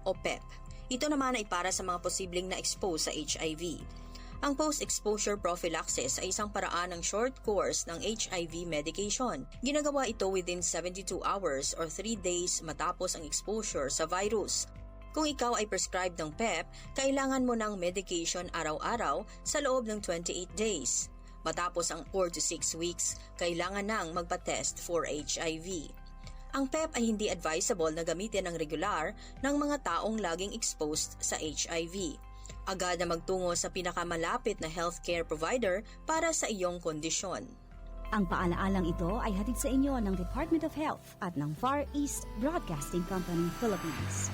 o PEP. Ito naman ay para sa mga posibleng na-expose sa HIV. Ang post-exposure prophylaxis ay isang paraan ng short course ng HIV medication. Ginagawa ito within 72 hours or 3 days matapos ang exposure sa virus. Kung ikaw ay prescribed ng PEP, kailangan mo ng medication araw-araw sa loob ng 28 days. Matapos ang 4 to 6 weeks, kailangan nang magpa-test for HIV. Ang PEP ay hindi advisable na gamitin ng regular ng mga taong laging exposed sa HIV. Agad na magtungo sa pinakamalapit na healthcare provider para sa iyong kondisyon. Ang paalaalang ito ay hatid sa inyo ng Department of Health at ng Far East Broadcasting Company, Philippines.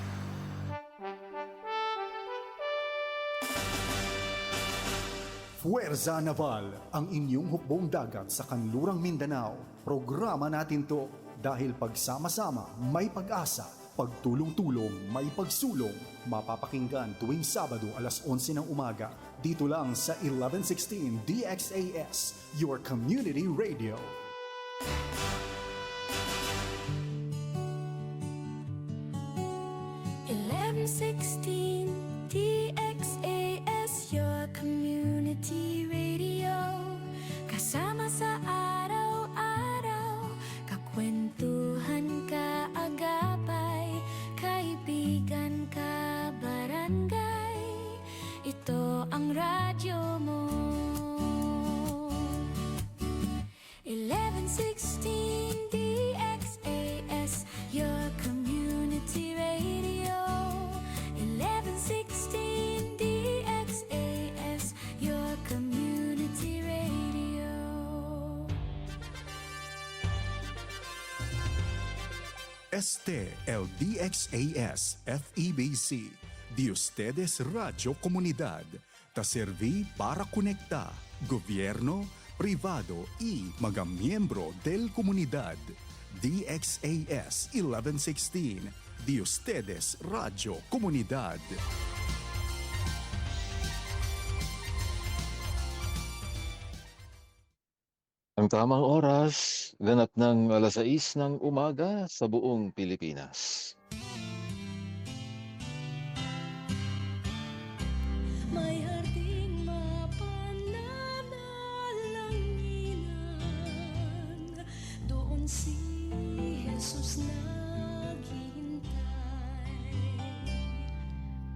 Fuerza Naval, ang inyong hukbong dagat sa kanlurang Mindanao. Programa natin to dahil pagsama-sama may pag-asa, pagtulong-tulong may pagsulong. Mapapakinggan tuwing Sabado alas 11 ng umaga. Dito lang sa 1116 DXAS, your community radio. DXAS, your community radio. Kasama sa araw-araw, kakwentuhan, kaagapay, kaibigan, kabarangay. Ito ang radyo mo. 1116 DXAS, your community radio. 1116 DXAS, your community radio. Este el DXAS FEBC, de ustedes Radio Comunidad, ta serví para conectar gobierno, privado y mga miyembro del comunidad. DXAS 1116, de ustedes Radio Comunidad. Ang tamang oras, ganap ng 6:00 ng umaga sa buong Pilipinas. May harding mapananalanginan, doon si Jesus naghihintay.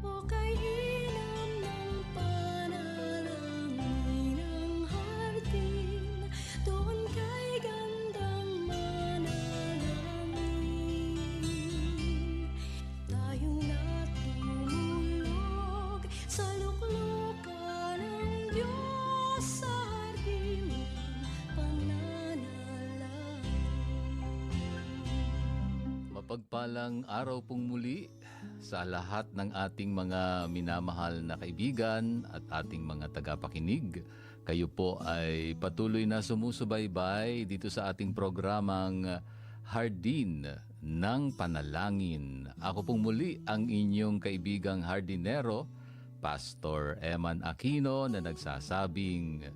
O kay inam ng panalangin ng hardin, doon kay gandang manalangin. Tayong natulog sa luklukan ng Diyos sa hardin ng pananalangin. Mapagpalang araw pong muli sa lahat ng ating mga minamahal na kaibigan at ating mga tagapakinig. Kayo po ay patuloy na sumusubaybay dito sa ating programang Hardin ng Panalangin. Ako pong muli ang inyong kaibigang hardinero, Pastor Eman Aquino, na nagsasabing,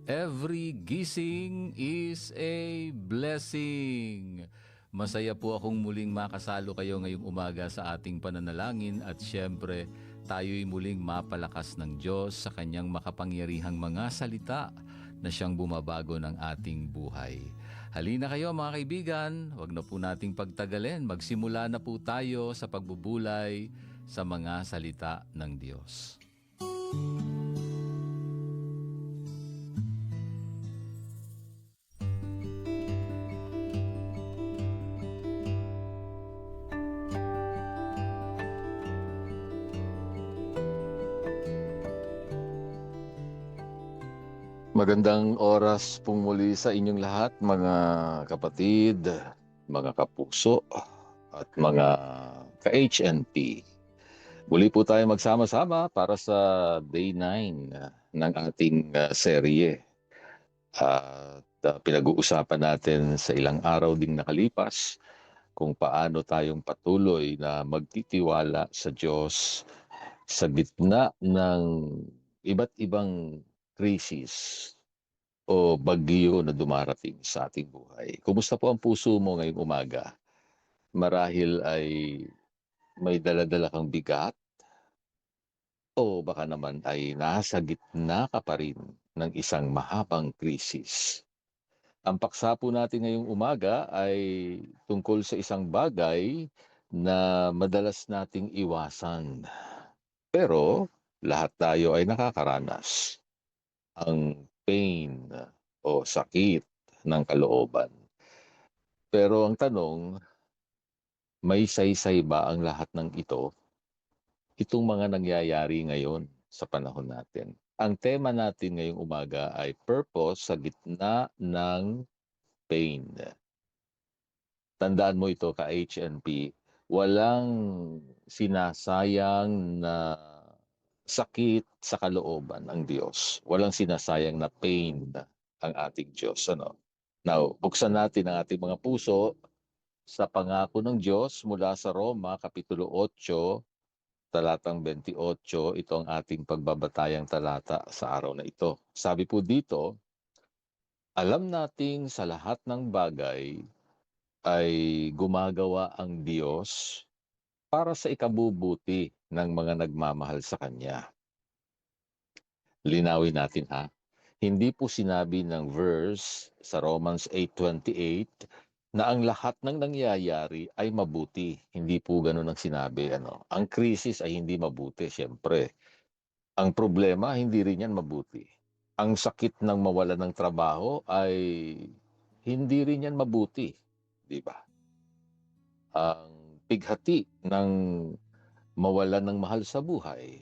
every gising is a blessing. Masaya po akong muling makasalo kayo ngayong umaga sa ating pananalangin at syempre tayo'y muling mapalakas ng Diyos sa kanyang makapangyarihang mga salita na siyang bumabago ng ating buhay. Halina kayo mga kaibigan, wag na po nating pagtagalin. Magsimula na po tayo sa pagbubulay sa mga salita ng Diyos. Magandang oras pong muli sa inyong lahat, mga kapatid, mga kapuso, at mga ka-HNP. Muli po tayo magsama-sama para sa Day 9 ng ating serye. At pinag-uusapan natin sa ilang araw ding nakalipas kung paano tayong patuloy na magtitiwala sa Diyos sa gitna ng iba't ibang krisis o bagyo na dumarating sa ating buhay. Kumusta po ang puso mo ngayong umaga? Marahil ay may dala-dala kang bigat o baka naman ay nasa gitna ka pa rin ng isang mahabang krisis. Ang paksa po natin ngayong umaga ay tungkol sa isang bagay na madalas nating iwasan. Pero lahat tayo ay nakakaranas. Ang pain o sakit ng kalooban. Pero ang tanong, may saysay ba ang lahat ng ito? Itong mga nangyayari ngayon sa panahon natin. Ang tema natin ngayong umaga ay purpose sa gitna ng pain. Tandaan mo ito ka-HNP, walang sinasayang na sakit sa kalooban ng Diyos. Walang sinasayang na pain ang ating Diyos. Ano? Now, buksan natin ang ating mga puso sa pangako ng Diyos mula sa Roma, Kapitulo 8, talatang 28. Ito ang ating pagbabatayang talata sa araw na ito. Sabi po dito, alam nating sa lahat ng bagay ay gumagawa ang Diyos para sa ikabubuti ng mga nagmamahal sa Kanya. Linawin natin ha. Hindi po sinabi ng verse sa Romans 8:28 na ang lahat ng nangyayari ay mabuti. Hindi po ganun ang sinabi. Ang krisis ay hindi mabuti, siyempre. Ang problema, hindi rin yan mabuti. Ang sakit ng mawala ng trabaho ay hindi rin yan mabuti. Di ba? Ang pighati ng mawala ng mahal sa buhay,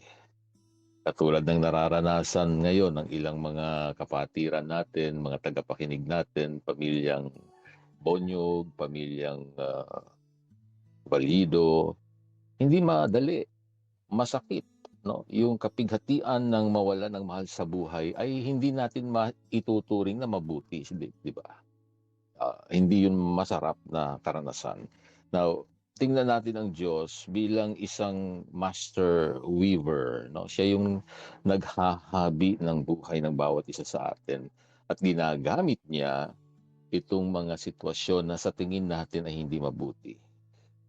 katulad ng nararanasan ngayon ng ilang mga kapatiran natin, mga tagapakinig natin, pamilyang Bonyog, pamilyang Balido, hindi madali, masakit. No? Yung kapighatian ng mawala ng mahal sa buhay ay hindi natin maituturing na mabuti, di ba? Hindi yun masarap na karanasan. Now, tingnan natin ang Diyos bilang isang master weaver. No? Siya yung naghahabi ng buhay ng bawat isa sa atin. At ginagamit niya itong mga sitwasyon na sa tingin natin ay hindi mabuti.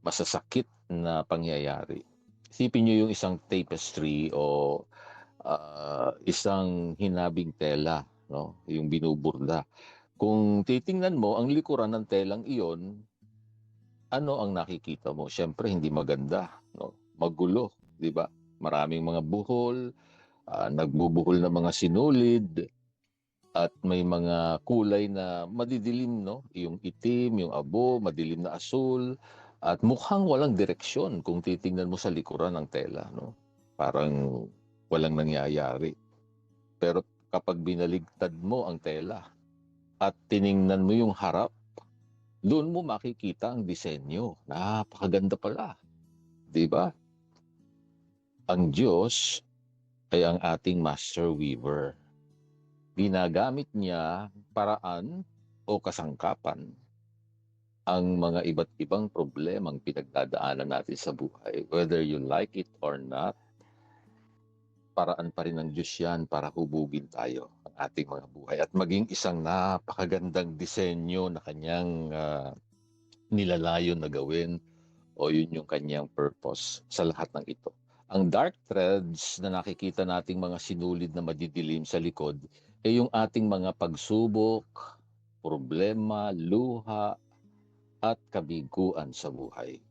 Masasakit na pangyayari. Isipin niyo yung isang tapestry o isang hinabing tela, no? Yung binuburda. Kung titingnan mo, ang likuran ng telang iyon, ano ang nakikita mo? Siyempre, hindi maganda. No? Magulo, di ba? Maraming mga buhol, nagbubuhol na mga sinulid, at may mga kulay na madidilim, no? Yung itim, yung abo, madilim na asul, at mukhang walang direksyon kung titingnan mo sa likuran ng tela, no? Parang walang nangyayari. Pero kapag binaligtad mo ang tela at tiningnan mo yung harap, doon mo makikita ang disenyo. Napakaganda pala. Di ba? Ang Diyos ay ang ating master weaver. Ginagamit niya paraan o kasangkapan ang mga iba't ibang problemang pinagdadaanan natin sa buhay. Whether you like it or not, paraan pa rin ng Diyos yan para hubugin tayo ang ating mga buhay. At maging isang napakagandang disenyo na kanyang nilalayon na gawin o yun yung kanyang purpose sa lahat ng ito. Ang dark threads na nakikita nating mga sinulid na madidilim sa likod ay yung ating mga pagsubok, problema, luha, at kabiguan sa buhay.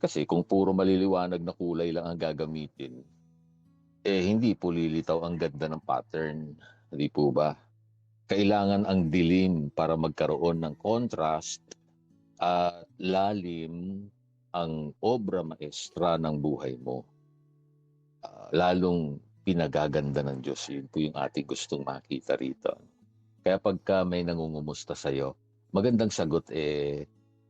Kasi kung puro maliliwanag na kulay lang ang gagamitin, hindi po lilitaw ang ganda ng pattern. Hindi po ba? Kailangan ang dilim para magkaroon ng contrast at lalim ang obra maestra ng buhay mo. Lalong pinagaganda ng Diyos. Yun po yung ating gustong makita rito. Kaya pagka may nangungumusta sa'yo, magandang sagot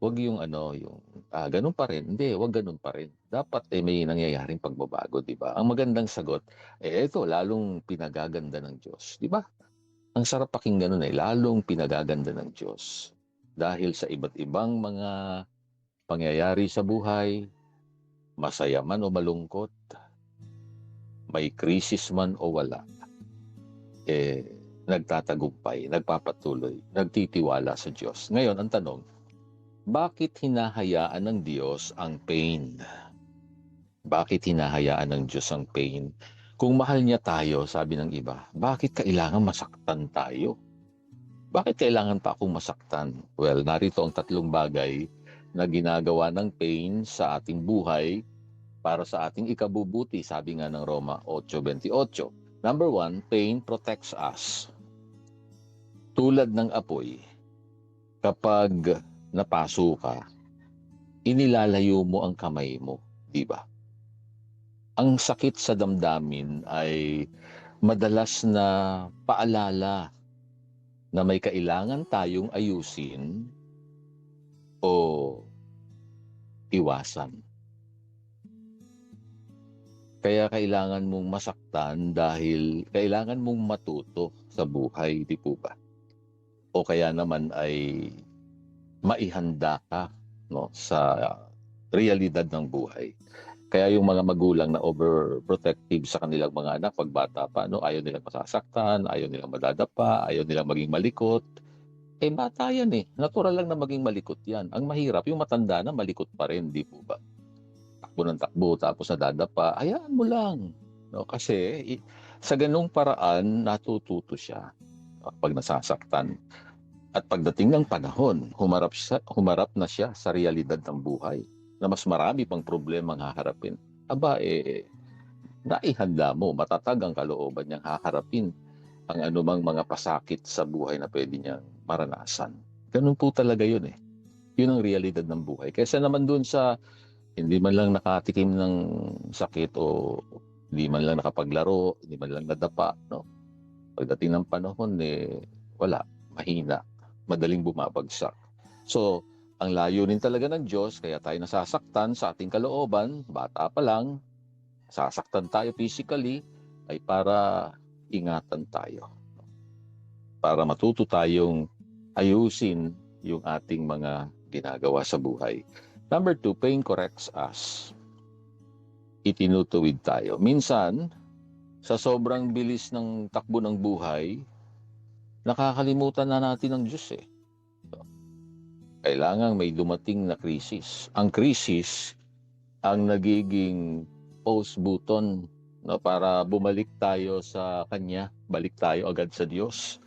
wag yung ganun pa rin. Hindi, wag ganun pa rin. Dapat may nangyayaring pagbabago, di ba? Ang magandang sagot, ito, lalong pinagaganda ng Diyos. Di ba? Ang sarap pakinggan nun lalong pinagaganda ng Diyos. Dahil sa iba't ibang mga pangyayari sa buhay, masaya man o malungkot, may krisis man o wala, nagtatagumpay, nagpapatuloy, nagtitiwala sa Diyos. Ngayon, ang tanong, bakit hinahayaan ng Diyos ang pain? Bakit hinahayaan ng Diyos ang pain? Kung mahal niya tayo, sabi ng iba, bakit kailangan masaktan tayo? Bakit kailangan pa akong masaktan? Well, narito ang 3 bagay na ginagawa ng pain sa ating buhay para sa ating ikabubuti, sabi nga ng Roma 8:28. Number 1, pain protects us. Tulad ng apoy, kapag napaso ka, inilalayo mo ang kamay mo, di ba? Ang sakit sa damdamin ay madalas na paalala na may kailangan tayong ayusin o iwasan. Kaya kailangan mong masaktan dahil kailangan mong matuto sa buhay, di po ba? O kaya naman ay maihanda ka, no, sa realidad ng buhay. Kaya yung mga magulang na overprotective sa kanilang mga anak pag bata pa, no, ayaw nilang masasaktan, ayaw nilang madadapa, ayaw nilang maging malikot. Eh bata yan eh. Natural lang na maging malikot yan. Ang mahirap, yung matanda na malikot pa rin, di po ba? Takbo ng takbo, tapos nadadapa, hayaan mo lang. No? Kasi sa ganung paraan, natututo siya pag nasasaktan. At pagdating ng panahon, humarap na siya sa realidad ng buhay na mas marami pang problema ang haharapin. Aba, naihanda mo, matatag ang kalooban niyang haharapin ang anumang mga pasakit sa buhay na pwede niyang maranasan. Ganun po talaga yun eh. Yun ang realidad ng buhay. Kaysa naman dun sa hindi man lang nakatikim ng sakit o hindi man lang nakapaglaro, hindi man lang nadapa, no? Pagdating ng panahon, wala, mahina, madaling bumabagsak. So, ang layunin talaga ng Diyos, kaya tayo nasasaktan sa ating kalooban, bata pa lang, sasaktan tayo physically, ay para ingatan tayo. Para matuto tayong ayusin yung ating mga ginagawa sa buhay. Number 2, pain corrects us. Itinutuwid tayo. Minsan, sa sobrang bilis ng takbo ng buhay, nakakalimutan na natin ang Diyos eh. Kailangan may dumating na krisis. Ang krisis ang nagiging pause button, no, para bumalik tayo sa Kanya, balik tayo agad sa Diyos.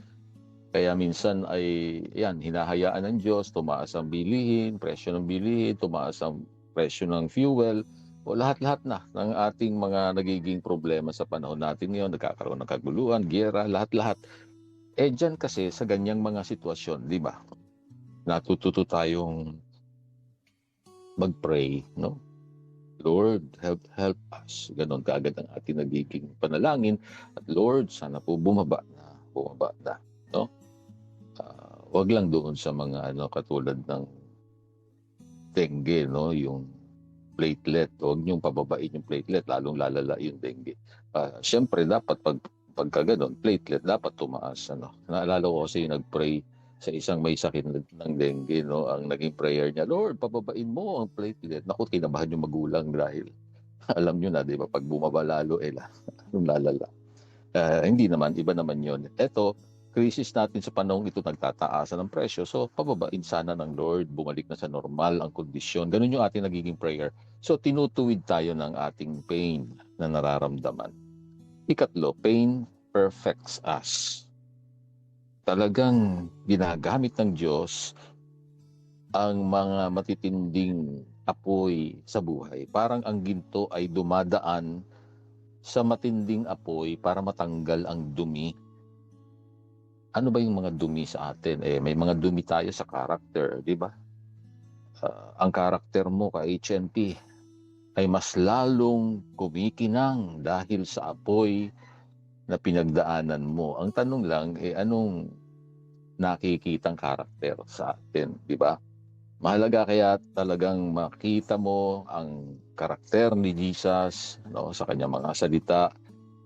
Kaya minsan ay hinahayaan ng Diyos, tumaas ang bilihin, presyo ng bilihin, tumaas ang presyo ng fuel, o lahat-lahat na ng ating mga nagiging problema sa panahon natin ngayon, nagkakaroon ng kaguluhan, giyera, lahat-lahat. Diyan kasi sa ganyang mga sitwasyon, di ba? Natututo tayong mag-pray, no? Lord, help us. Ganon kaagad ang ating nagiging panalangin. At Lord, sana po bumaba na, no? Wag lang doon sa mga katulad ng dengue, no? Yung platelet, huwag niyong pababain yung platelet, lalong lalala yung dengue. Siyempre, dapat pagka ganon, platelet, dapat tumaas. Naalala ko kasi nag-pray sa isang may sakit ng dengue, no? Ang naging prayer niya, Lord, pababain mo ang platelet. Naku, kinabahan yung magulang dahil alam nyo na, di ba, pag bumaba lalo, lalala. Hindi naman, iba naman yun. Eto, krisis natin sa panahong ito, nagtataasan ng presyo. So, pababain sana ng Lord, bumalik na sa normal ang kondisyon. Ganun yung ating nagiging prayer. So, tinutuwid tayo ng ating pain na nararamdaman. Ikatlo, pain perfects us. Talagang ginagamit ng Diyos ang mga matitinding apoy sa buhay. Parang ang ginto ay dumadaan sa matinding apoy para matanggal ang dumi. Ano ba yung mga dumi sa atin? May mga dumi tayo sa karakter, di ba? Ang karakter mo ka-HNP ay mas lalong kumikinang dahil sa apoy na pinagdaanan mo. Ang tanong lang, anong nakikitang karakter sa atin, di ba? Mahalaga kaya talagang makita mo ang karakter ni Jesus, no, sa kanyang mga salita,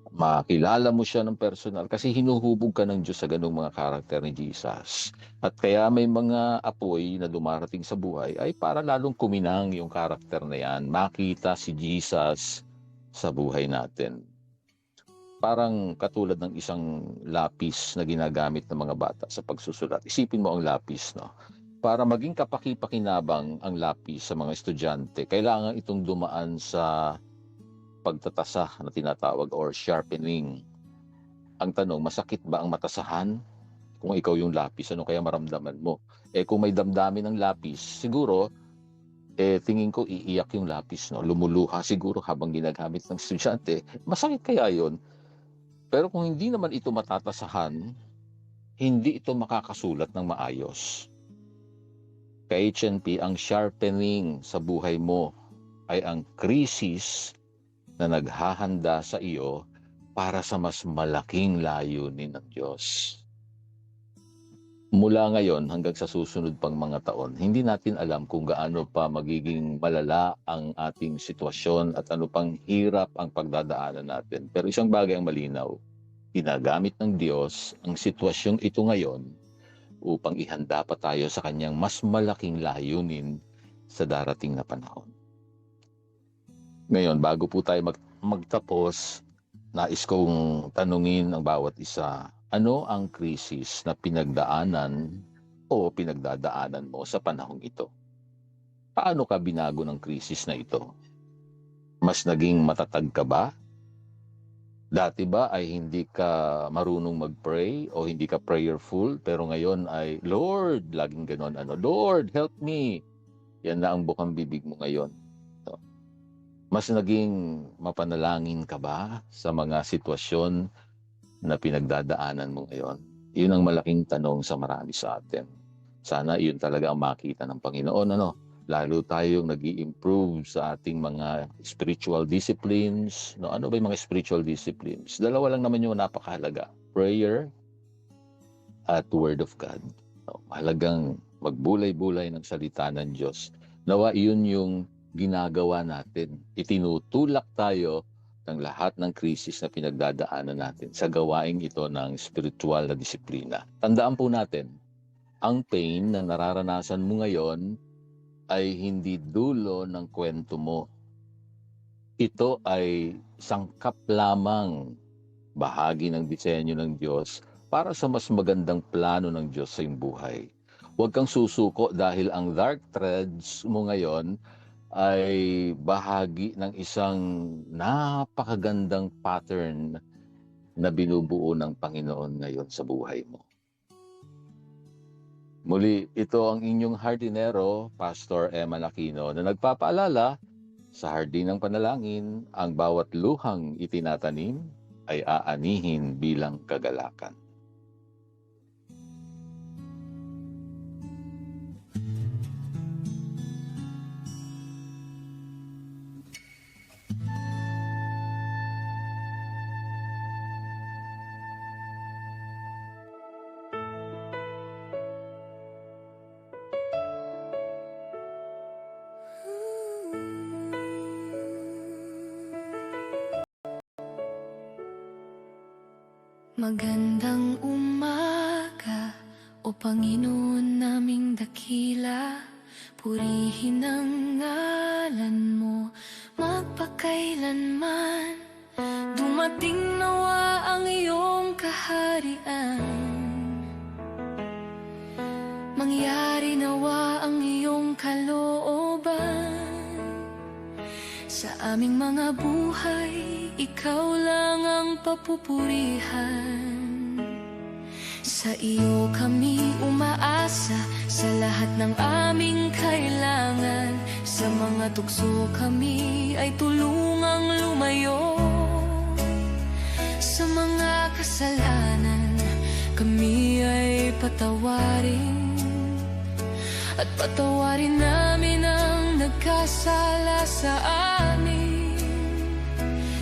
makilala mo siya ng personal kasi hinuhubog ka ng Diyos sa ganung mga karakter ni Jesus. At kaya may mga apoy na dumarating sa buhay ay para lalong kuminang yung karakter na yan, makita si Jesus sa buhay natin. Parang katulad ng isang lapis na ginagamit ng mga bata sa pagsusulat. Isipin mo ang lapis, no? para maging kapaki-pakinabang ang lapis sa mga estudyante, kailangan itong dumaan sa pagtatasa na tinatawag or sharpening. Ang tanong, masakit ba ang matasahan? Kung ikaw yung lapis, ano kaya maramdaman mo? Kung may damdamin ng lapis, siguro, tingin ko iiyak yung lapis, no? Lumuluha siguro habang ginagamit ng estudyante. Masakit kaya yon? Pero kung hindi naman ito matatasahan, hindi ito makakasulat ng maayos. Ka-HNP, ang sharpening sa buhay mo ay ang krisis na naghahanda sa iyo para sa mas malaking layunin ng Diyos. Mula ngayon hanggang sa susunod pang mga taon, hindi natin alam kung gaano pa magiging malala ang ating sitwasyon at ano pang hirap ang pagdadaanan natin. Pero isang bagay ang malinaw, ginagamit ng Diyos ang sitwasyong ito ngayon upang ihanda pa tayo sa kanyang mas malaking layunin sa darating na panahon. Ngayon, bago po tayo magtapos, nais kong tanungin ang bawat isa, ano ang krisis na pinagdaanan o pinagdadaanan mo sa panahong ito? Paano ka binago ng krisis na ito? Mas naging matatag ka ba? Dati ba ay hindi ka marunong mag-pray o hindi ka prayerful, pero ngayon ay, Lord, laging ganon, Lord, help me. Yan na ang bukang bibig mo ngayon. So, mas naging mapanalangin ka ba sa mga sitwasyon na pinagdadaanan mo ngayon? Yun ang malaking tanong sa marami sa atin. Sana yun talaga ang makita ng Panginoon, Lalo tayong nag-i-improve sa ating mga spiritual disciplines. Ano ba yung mga spiritual disciplines? Dalawa lang naman yung napakahalaga. Prayer at Word of God. Mahalagang magbulay-bulay ng salita ng Diyos. Nawa yun yung ginagawa natin. Itinutulak tayo ng lahat ng krisis na pinagdadaanan natin sa gawaing ito ng spiritual na disiplina. Tandaan po natin, ang pain na nararanasan mo ngayon ay hindi dulo ng kwento mo. Ito ay sangkap lamang, bahagi ng disenyo ng Diyos para sa mas magandang plano ng Diyos sa iyong buhay. Huwag kang susuko dahil ang dark threads mo ngayon ay bahagi ng isang napakagandang pattern na binubuo ng Panginoon ngayon sa buhay mo. Muli, ito ang inyong hardinero, Pastor Eman Aquino, na nagpapaalala sa hardin ng panalangin, ang bawat luhang itinatanim ay aanihin bilang kagalakan. Magandang umaga, O Panginoon naming dakila, purihin ang ngalan mo magpakailanman. Dumating nawa ang iyong kaharian, mangyari nawa ang iyong kalooban. Sa aming mga buhay, ikaw lang ang papupurihan. Sa iyo kami umaasa, sa lahat ng aming kailangan. Sa mga tukso kami ay tulungang lumayo. Sa mga kasalanan kami ay patawarin. At patawarin namin ang nagkasala sa amin.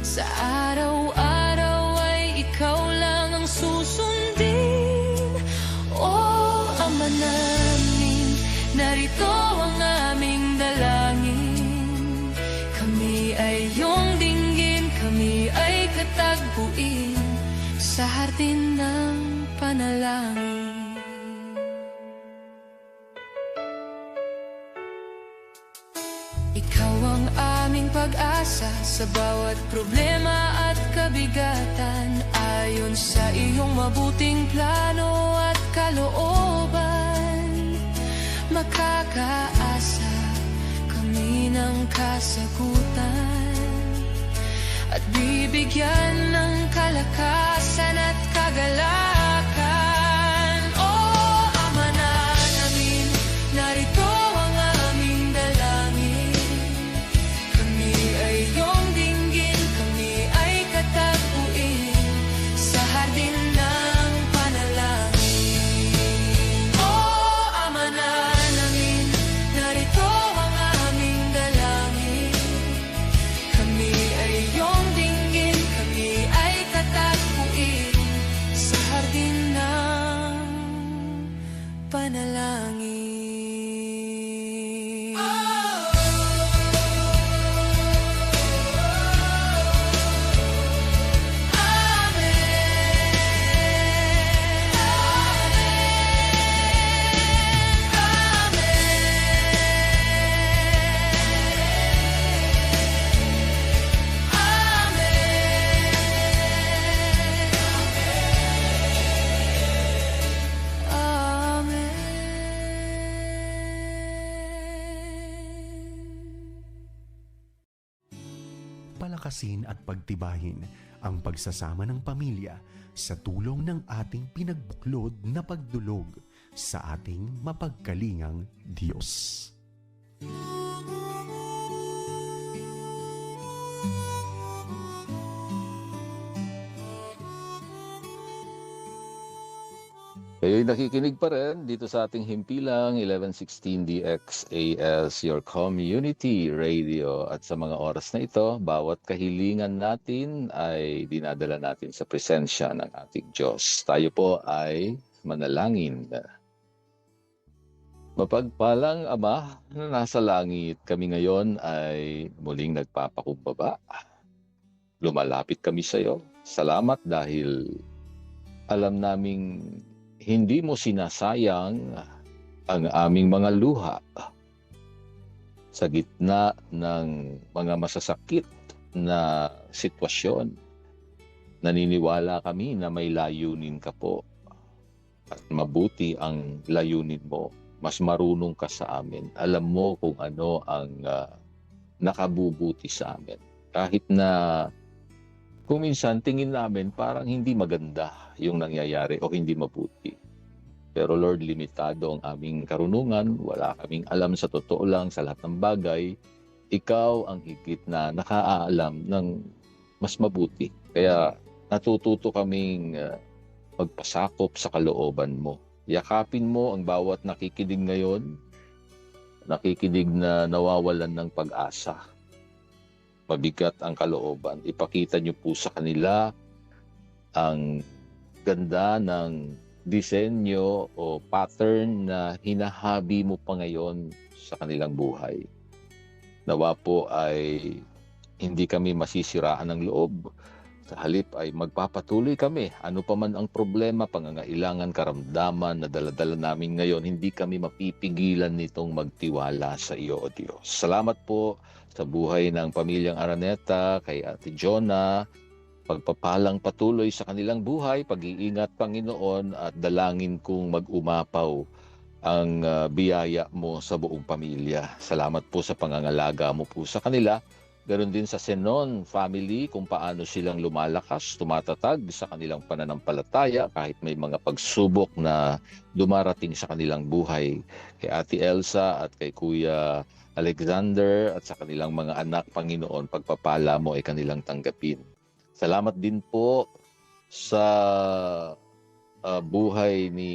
Sa araw-araw ay ikaw lang ang susundin. O Ama namin, narito ang aming dalangin. Kami ay iyong dinggin, kami ay katagpuin sa hardin ng panalangin. Ikaw ang aming pag-asa sa bawat problema at kabigatan. Ayon sa iyong mabuting plano at kalooban, makakaasa kami ng kasagutan at bibigyan ng kalakasan at kagalakan. O Ama na namin, narito ang aming dalangin. Kami ay iyong dinggin, kami ay katapuin sa hardin ng panalangin. O Ama na namin, narito ang aming dalangin. Kami ay iyong dinggin, kami ay katapuin sa hardin ng panalangin. Palakasin at pagtibayin ang pagsasama ng pamilya sa tulong ng ating pinagbuklod na pagdulog sa ating mapagkalingang Diyos. Kayo'y nakikinig pa rin dito sa ating himpilang 1116 DXAS, your community radio. At sa mga oras na ito, bawat kahilingan natin ay dinadala natin sa presensya ng ating Diyos. Tayo po ay manalangin. Mapagpalang Ama na nasa langit, kami ngayon ay muling nagpapakumbaba. Lumalapit kami sa iyo. Salamat dahil alam naming hindi mo sinasayang ang aming mga luha sa gitna ng mga masasakit na sitwasyon. Naniniwala kami na may layunin ka po at mabuti ang layunin mo. Mas marunong ka sa amin. Alam mo kung ano ang nakabubuti sa amin. Kahit na kung minsan tingin namin parang hindi maganda yung nangyayari o hindi mabuti. Pero Lord, limitado ang aming karunungan. Wala kaming alam sa totoo lang sa lahat ng bagay. Ikaw ang higit na nakaalam ng mas mabuti. Kaya natututo kaming magpasakop sa kalooban mo. Yakapin mo ang bawat nakikinig ngayon. Nakikinig na nawawalan ng pag-asa. Mabigat ang kalooban. Ipakita niyo po sa kanila ang ganda ng disenyo o pattern na hinahabi mo pa ngayon sa kanilang buhay. Nawa po ay hindi kami masisiraan ng loob. Sa halip ay magpapatuloy kami. Ano pa man ang problema, pangangailangan, karamdaman na daladala namin ngayon, hindi kami mapipigilan nitong magtiwala sa iyo, O Diyos. Salamat po sa buhay ng pamilyang Araneta, kay Ate Jonah, pagpapalang patuloy sa kanilang buhay, pag-iingat Panginoon, at dalangin kong mag-umapaw ang biyaya mo sa buong pamilya. Salamat po sa pangangalaga mo po sa kanila. Ganon din sa Senon family, kung paano silang lumalakas, tumatatag sa kanilang pananampalataya kahit may mga pagsubok na dumarating sa kanilang buhay. Kay Ate Elsa at kay Kuya Alexander at sa kanilang mga anak, Panginoon, pagpapala mo ay kanilang tanggapin. Salamat din po sa buhay ni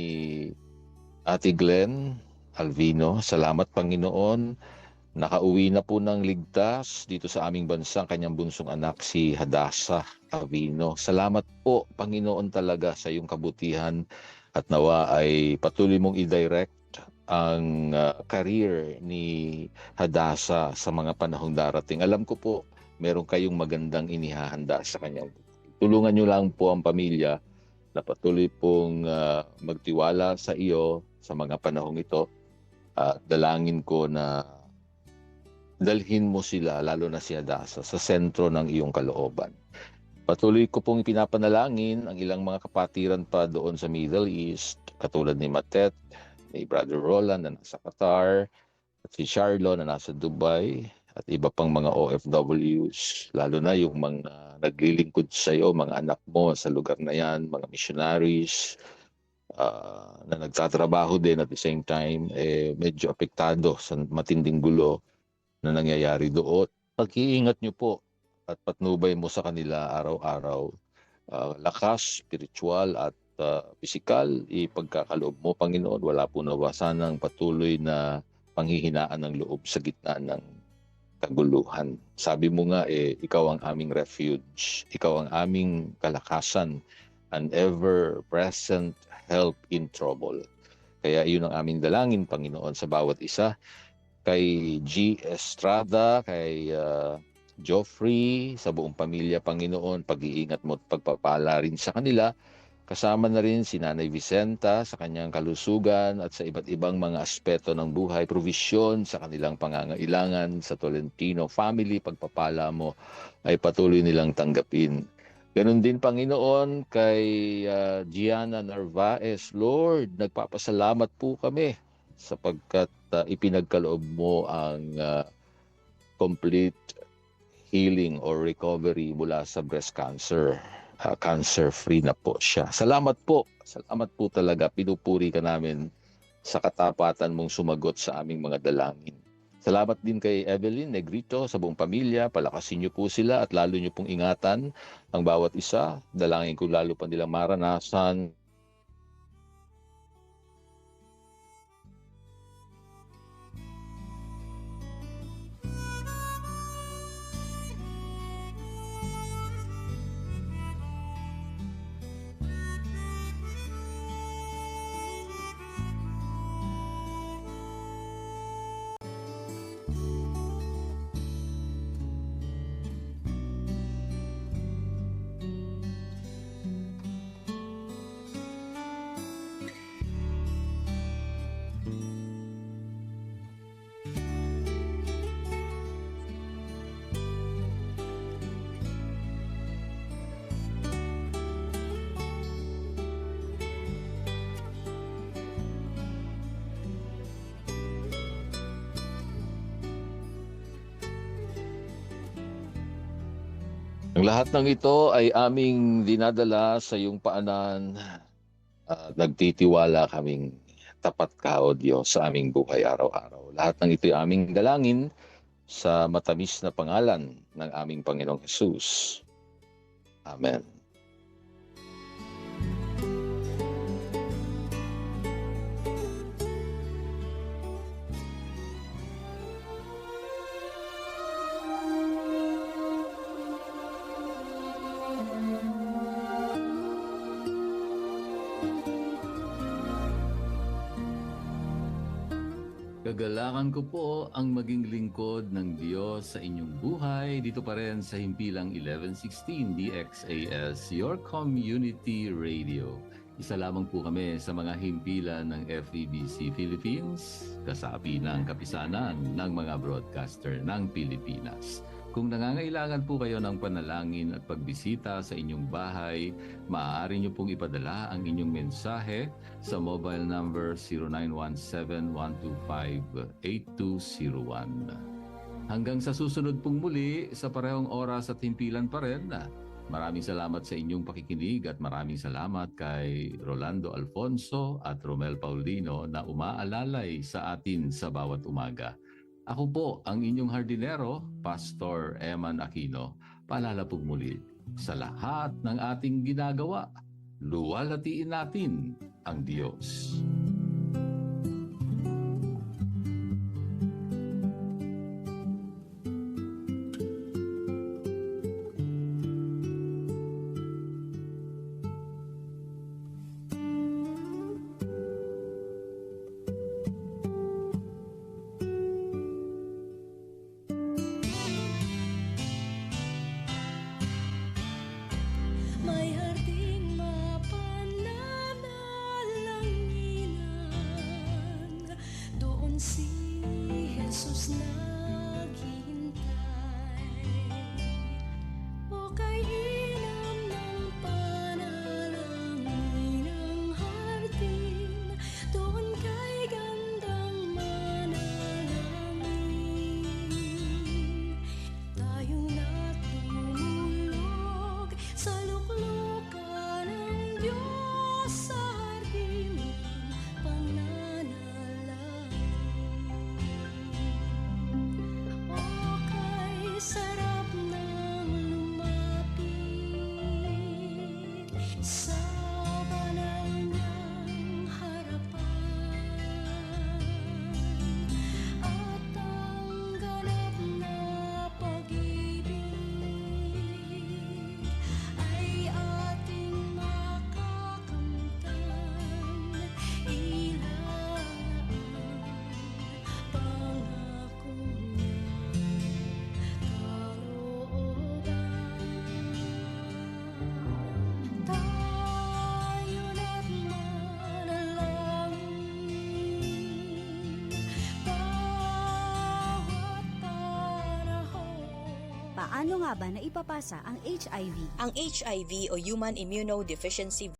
Ate Glenn Alvino. Salamat, Panginoon. Nakauwi na po ng ligtas dito sa aming bansa ang kanyang bunsong anak, si Hadassah Alvino. Salamat po, Panginoon, talaga sa iyong kabutihan at nawa ay patuloy mong i-direct ang career ni Hadassah sa mga panahong darating. Alam ko po, meron kayong magandang inihahanda sa kanyang buhay. Tulungan niyo lang po ang pamilya na patuloy pong magtiwala sa iyo sa mga panahong ito. Dalangin ko na dalhin mo sila, lalo na si Hadassah, sa sentro ng iyong kalooban. Patuloy ko pong ipinapanalangin ang ilang mga kapatiran pa doon sa Middle East, katulad ni Matet, ni Brother Roland na nasa Qatar, at si Charlo na nasa Dubai, at iba pang mga OFWs, lalo na yung mga naglilingkod sa iyo, mga anak mo sa lugar na yan, mga missionaries, na nagtatrabaho din at the same time, medyo apektado sa matinding gulo na nangyayari doon. Pag-iingat nyo po at patnubay mo sa kanila araw-araw. Lakas, spiritual at pisikal, ipagkakaloob mo, Panginoon. Wala po nawasan ng patuloy na panghihinaan ng loob sa gitna ng kaguluhan. Sabi mo nga, ikaw ang aming refuge, ikaw ang aming kalakasan, an ever-present help in trouble. Kaya yun ang aming dalangin, Panginoon, sa bawat isa. Kay G. Estrada, kay Joffrey, sa buong pamilya, Panginoon, pag-iingat mo at pagpapala rin sa kanila. Kasama na rin si Nanay Vicenta sa kanyang kalusugan at sa iba't ibang mga aspeto ng buhay, provisyon sa kanilang pangangailangan, sa Tolentino family, pagpapala mo ay patuloy nilang tanggapin. Ganon din, Panginoon, kay Gianna Narvaez. Lord, nagpapasalamat po kami sapagkat ipinagkaloob mo ang complete healing or recovery mula sa breast cancer. Cancer-free na po siya. Salamat po talaga. Pinupuri ka namin sa katapatan mong sumagot sa aming mga dalangin. Salamat din kay Evelyn Negrito sa buong pamilya. Palakasin niyo po sila at lalo niyo pong ingatan ang bawat isa. Dalangin ko lalo pa nilang maranasan Ang lahat ng ito ay aming dinadala sa iyong paanan. Nagtitiwala kaming tapat ka, O Diyos, sa aming buhay araw-araw. Lahat ng ito ay aming dalangin sa matamis na pangalan ng aming Panginoong Hesus. Amen. Kagalakan ko po ang maging lingkod ng Diyos sa inyong buhay dito pa rin sa Himpilang 1116 DXAS, your community radio. Isa lamang po kami sa mga himpilan ng FEBC Philippines, kasapi ng kapisanan ng mga broadcaster ng Pilipinas. Kung nangangailangan po kayo ng panalangin at pagbisita sa inyong bahay, maaari nyo pong ipadala ang inyong mensahe sa mobile number 0917-125-8201. Hanggang sa susunod pong muli sa parehong oras at himpilan pa rin, maraming salamat sa inyong pakikinig at maraming salamat kay Rolando Alfonso at Romel Paulino na umaalalay sa atin sa bawat umaga. Ako po ang inyong hardinero, Pastor Eman Aquino. Paalala po muli, sa lahat ng ating ginagawa, luwalhatiin natin ang Diyos. May harding mapananalangin Paano nga ba naipapasa ang HIV? Ang HIV o Human Immunodeficiency